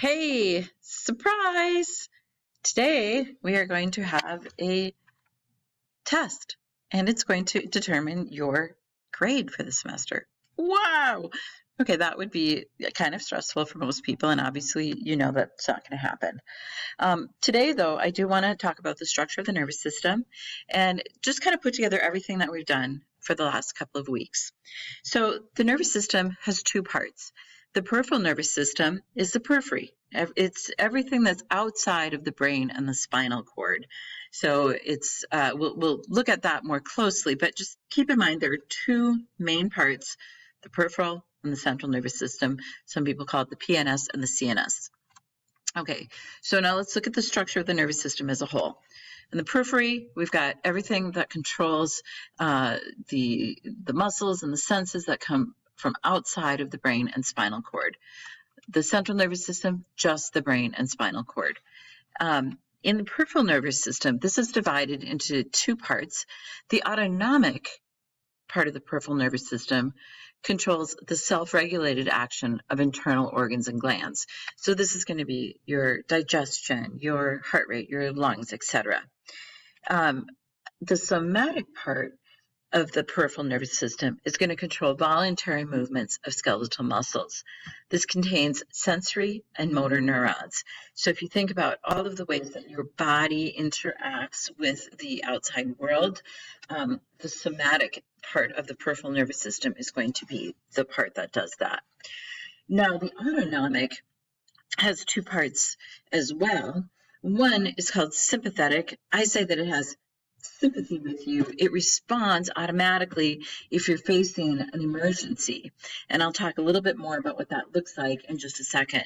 Hey, surprise! Today we are going to have a test and it's going to determine your grade for the semester. Wow! Okay, that would be kind of stressful for most people, and obviously, you know that's not going to happen. Today, though, I do want to talk about the structure of the nervous system and just kind of put together everything that we've done for the last couple of weeks. So, the nervous system has two parts. The peripheral nervous system is the periphery. It's everything that's outside of the brain and the spinal cord. So it's we'll look at that more closely, but just keep in mind there are two main parts: the peripheral and the central nervous system. Some people call it the PNS and the CNS. Okay, so now let's look at the structure of the nervous system as a whole. In the periphery, we've got everything that controls the muscles and the senses that come from outside of the brain and spinal cord. The central nervous system, just the brain and spinal cord. In the peripheral nervous system, this is divided into two parts. The autonomic part of the peripheral nervous system controls the self-regulated action of internal organs and glands. So this is going to be your digestion, your heart rate, your lungs, etc. The somatic part of the peripheral nervous system is going to control voluntary movements of skeletal muscles. This contains sensory and motor neurons. So if you think about all of the ways that your body interacts with the outside world, the somatic part of the peripheral nervous system is going to be the part that does that. Now, the autonomic has two parts as well. One is called sympathetic. I say that it has sympathy with you. It responds automatically if you're facing an emergency. And I'll talk a little bit more about what that looks like in just a second.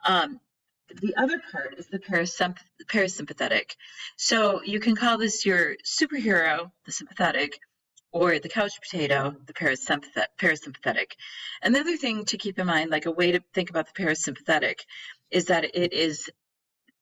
The other part is the parasympathetic. So you can call this your superhero, the sympathetic, or the couch potato, the parasympathetic. Another thing to keep in mind, like a way to think about the parasympathetic, is that it is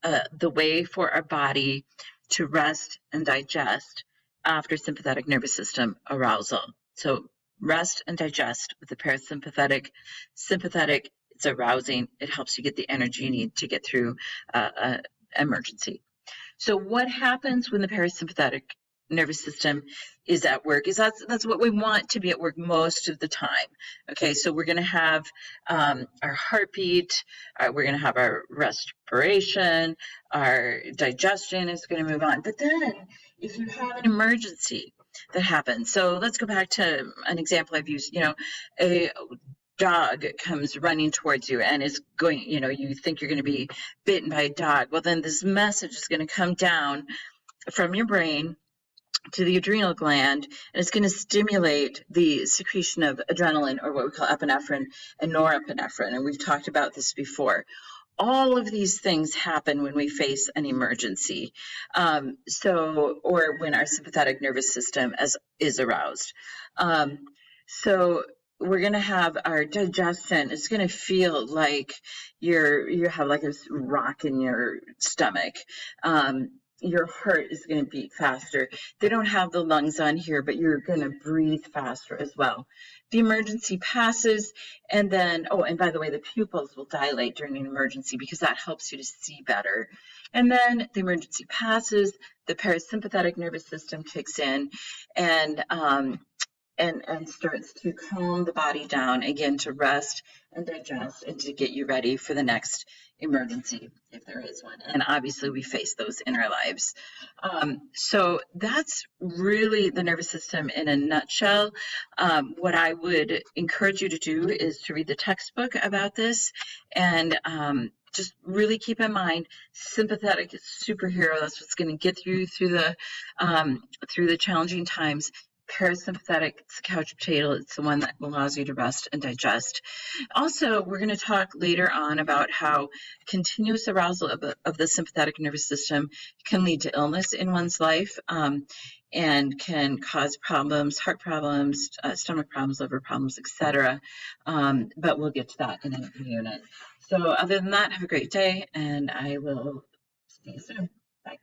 the way for our body to rest and digest after sympathetic nervous system arousal. So rest and digest with the parasympathetic. Sympathetic, it's arousing. It helps you get the energy you need to get through an emergency. So what happens when the parasympathetic nervous system is at work is that's what we want to be at work most of the time. Okay, so we're going to have our heartbeat, we're going to have our respiration, our digestion is going to move on. But then if you have an emergency that happens, so let's go back to an example I've used, a dog comes running towards you and is going, you think you're going to be bitten by a dog. Well, then this message is going to come down from your brain to the adrenal gland, and it's going to stimulate the secretion of adrenaline, or what we call epinephrine and norepinephrine, and we've talked about this before. All of these things happen when we face an emergency, or when our sympathetic nervous system is aroused. So we're going to have our digestion. It's going to feel like you have like a rock in your stomach. Your heart is going to beat faster. They don't have the lungs on here, but you're going to breathe faster as well. The emergency passes, and then, and by the way, the pupils will dilate during an emergency because that helps you to see better. And then the emergency passes, the parasympathetic nervous system kicks in, and starts to calm the body down, again, to rest and digest and to get you ready for the next emergency, if there is one. And obviously we face those in our lives. So that's really the nervous system in a nutshell. What I would encourage you to do is to read the textbook about this, and just really keep in mind, sympathetic is superhero. That's what's going to get you through the challenging times. Parasympathetic, it's a couch potato. It's the one that allows you to rest and digest. Also, we're going to talk later on about how continuous arousal of the sympathetic nervous system can lead to illness in one's life, and can cause problems, heart problems, stomach problems, liver problems, etc. But we'll get to that in a unit. So other than that, have a great day, and I will see you soon. Bye.